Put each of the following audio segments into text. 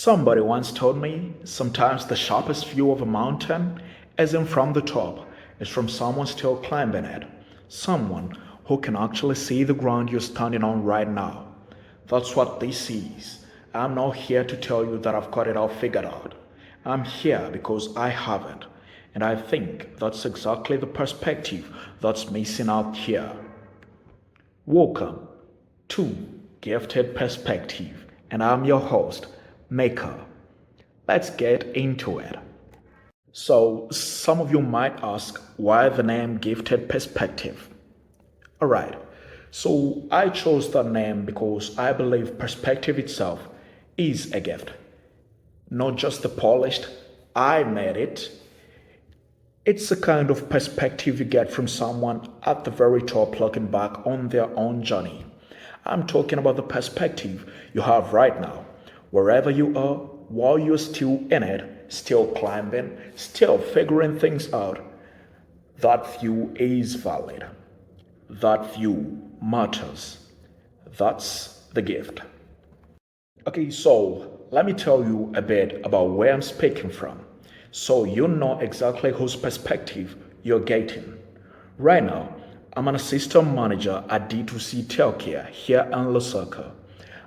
Somebody once told me sometimes the sharpest view of a mountain isn't from the top, it's from someone still climbing it. Someone who can actually see the ground you're standing on right now. That's what this is. I'm not here to tell you that I've got it all figured out. I'm here because I haven't. And I think that's exactly the perspective that's missing out here. Welcome to Gifted Perspective, and I'm your host, Maker. Let's get into it. So, some of you might ask why the name Gifted Perspective. Alright, so I chose that name because I believe perspective itself is a gift. Not just the polished, I made it. It's a kind of perspective you get from someone at the very top looking back on their own journey. I'm talking about the perspective you have right now, wherever you are, while you're still in it, still climbing, still figuring things out. That view is valid. That view matters. That's the gift. Okay, so let me tell you a bit about where I'm speaking from, so you know exactly whose perspective you're getting. Right now, I'm an assistant manager at D2C Telcare here in Lusaka.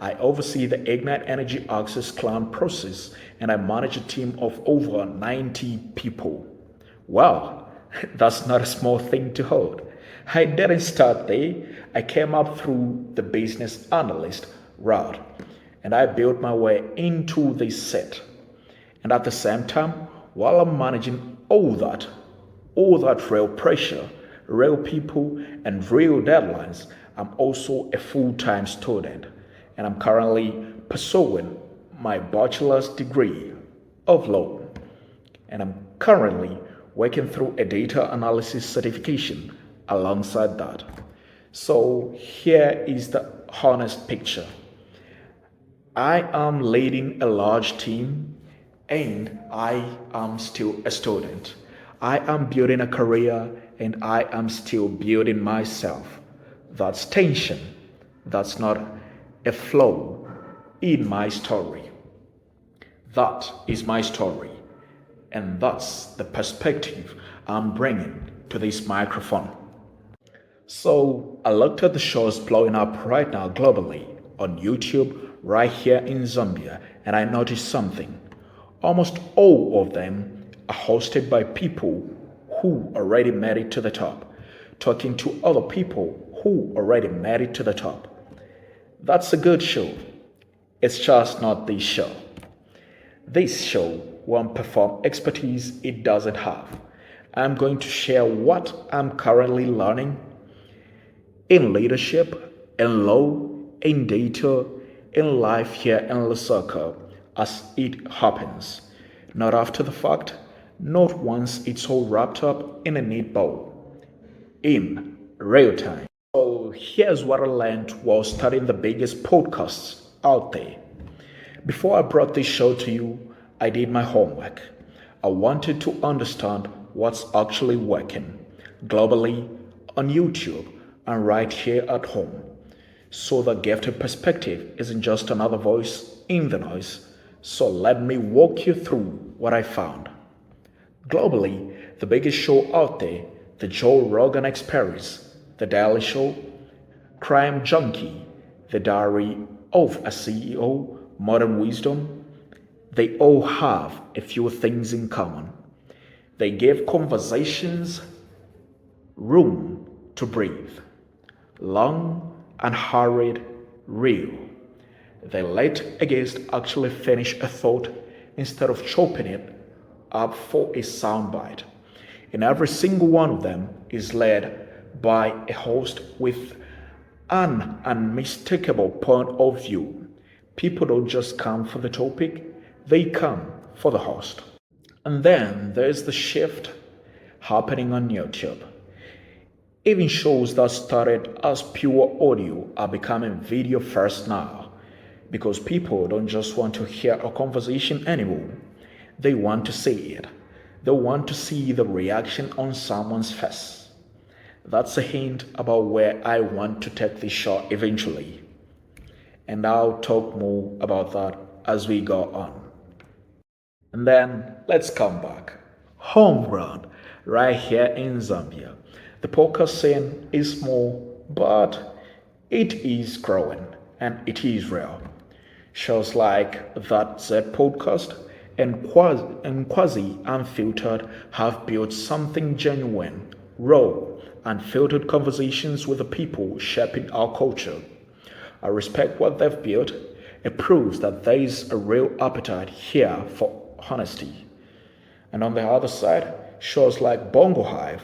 I oversee the Ignite Energy Access Cloud process and I manage a team of over 90 people. Wow, that's not a small thing to hold. I didn't start there. I came up through the business analyst route and I built my way into this set. And at the same time, while I'm managing all that real pressure, real people, and real deadlines, I'm also a full-time student. And I'm currently pursuing my bachelor's degree of law. And I'm currently working through a data analysis certification alongside that. So here is the honest picture. I am leading a large team and I am still a student. I am building a career and I am still building myself. That's tension. That's not a flaw in my story. That is my story. And that's the perspective I'm bringing to this microphone. So I looked at the shows blowing up right now globally on YouTube right here in Zambia and I noticed something. Almost all of them are hosted by people who already made it to the top, talking to other people who already made it to the top. That's a good show. It's just not this show. This show won't perform expertise it doesn't have. I'm going to share what I'm currently learning in leadership, in law, in data, in life here in Lusaka as it happens. Not after the fact, not once it's all wrapped up in a neat bow. In real time. So here's what I learned while studying the biggest podcasts out there. Before I brought this show to you, I did my homework. I wanted to understand what's actually working globally, on YouTube, and right here at home. So the gifted perspective isn't just another voice in the noise. So let me walk you through what I found. Globally, the biggest show out there, the Joe Rogan Experience, The Daily Show, Crime Junkie, The Diary of a CEO, Modern Wisdom, they all have a few things in common. They give conversations room to breathe. Long and hurried, real. They let a guest actually finish a thought instead of chopping it up for a soundbite. And every single one of them is led by a host with an unmistakable point of view. People don't just come for the topic, they come for the host. And then there's the shift happening on YouTube. Even shows that started as pure audio are becoming video first now, because people don't just want to hear a conversation anymore. They want to see it. They want to see the reaction on someone's face. That's a hint about where I want to take this show eventually. And I'll talk more about that as we go on. And then let's come back. Home ground, right here in Zambia. The podcast scene is small, but it is growing and it is real. Shows like That Z podcast and Quasi Unfiltered have built something genuine, raw, unfiltered conversations with the people shaping our culture. I respect what they've built. It proves that there is a real appetite here for honesty. And on the other side, shows like Bongo Hive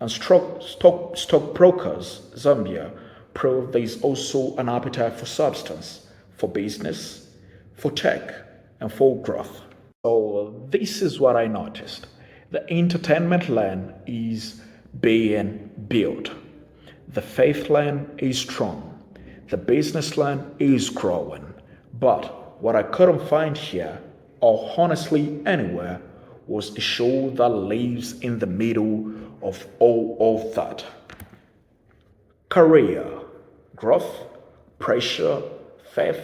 and Stockbrokers Zambia prove there is also an appetite for substance, for business, for tech, and for growth. So this is what I noticed. The entertainment lane is being built. The faith lane is strong. The business lane is growing. But what I couldn't find here, or honestly anywhere, was a show that lives in the middle of all of that. Career, growth, pressure, faith,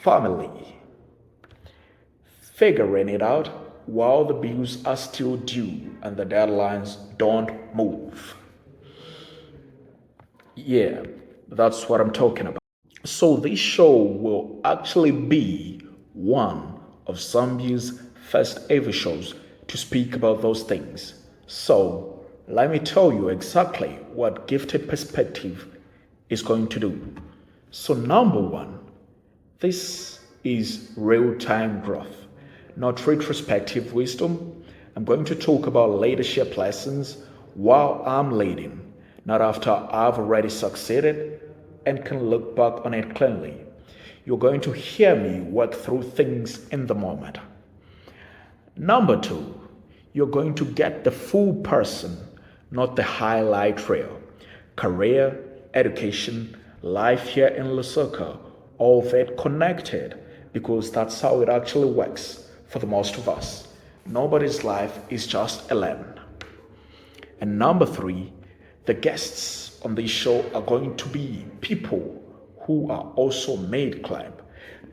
family. Figuring it out while the bills are still due and the deadlines don't move. Yeah, that's what I'm talking about. So this show will actually be one of Zambia's first ever shows to speak about those things. So let me tell you exactly what Gifted Perspective is going to do. So number one, this is real-time growth, not retrospective wisdom. I'm going to talk about leadership lessons while I'm leading, not after I've already succeeded and can look back on it cleanly. You're going to hear me work through things in the moment. Number two, you're going to get the full person, not the highlight reel. Career, education, life here in Lusaka, all of it connected because that's how it actually works for the most of us. Nobody's life is just a lemon. And number three, the guests on this show are going to be people who are also made climb.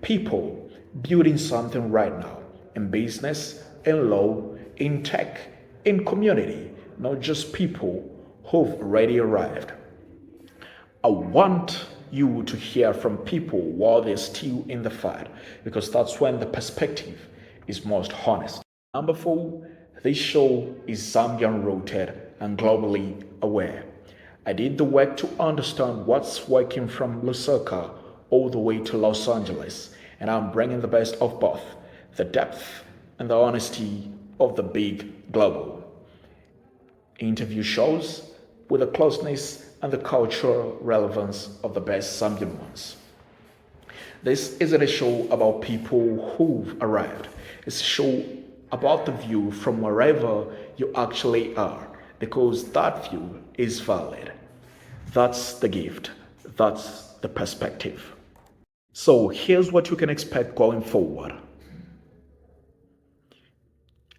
People building something right now in business, in law, in tech, in community, not just people who've already arrived. I want you to hear from people while they're still in the fight because that's when the perspective is most honest. Number four, this show is Zambian rooted and globally aware. I did the work to understand what's working from Lusaka all the way to Los Angeles, and I'm bringing the best of both, the depth and the honesty of the big global. Interview shows with the closeness and the cultural relevance of the best Zambian ones. This isn't a show about people who've arrived. It's a show about the view from wherever you actually are, because that view is valid. That's the gift. That's the perspective. So here's what you can expect going forward.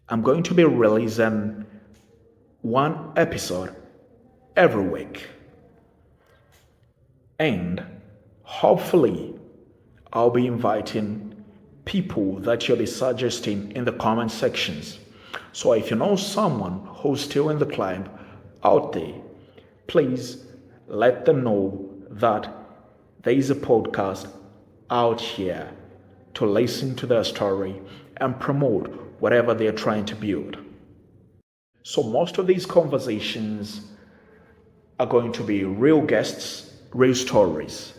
I'm going to be releasing one episode every week. And hopefully, I'll be inviting people that you'll be suggesting in the comment sections. So if you know someone who's still in the climb out there, please let them know that there is a podcast out here to listen to their story and promote whatever they're trying to build. So most of these conversations are going to be real guests, real stories.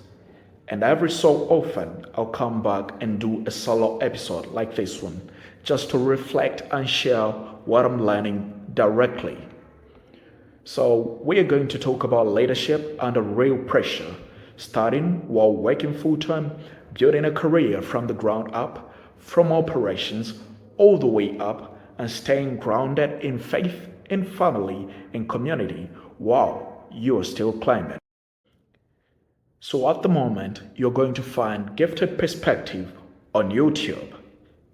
And every so often, I'll come back and do a solo episode like this one, just to reflect and share what I'm learning directly. So we are going to talk about leadership under real pressure, starting while working full-time, building a career from the ground up, from operations all the way up, and staying grounded in faith, in family, in community, while you're still climbing. So at the moment, you're going to find Gifted Perspective on YouTube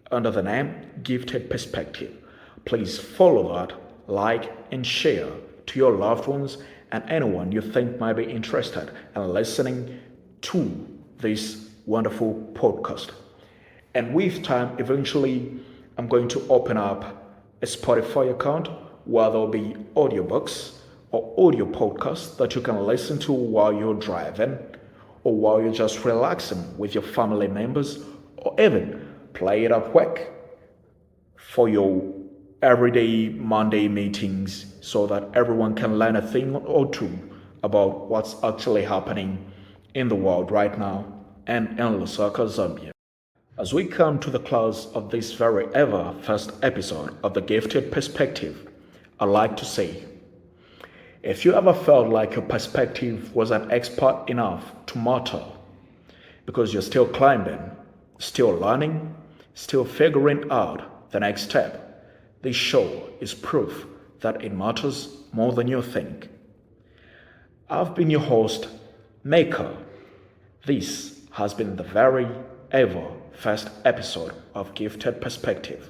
under the name Gifted Perspective. Please follow that, like, and share to your loved ones and anyone you think might be interested in listening to this wonderful podcast. And with time, eventually, I'm going to open up a Spotify account where there'll be audiobooks or audio podcasts that you can listen to while you're driving or while you're just relaxing with your family members, or even play it at work for your everyday Monday meetings so that everyone can learn a thing or two about what's actually happening in the world right now and in Lusaka, Zambia. As we come to the close of this very ever first episode of The Gifted Perspective, I'd like to say, if you ever felt like your perspective wasn't expert enough to matter because you're still climbing, still learning, still figuring out the next step, this show is proof that it matters more than you think. I've been your host, Maker. This has been the very ever first episode of Gifted Perspective.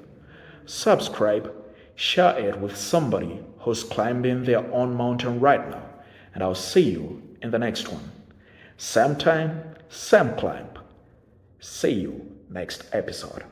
Subscribe, share it with somebody who's climbing their own mountain right now, and I'll see you in the next one. Same time, same climb. See you next episode.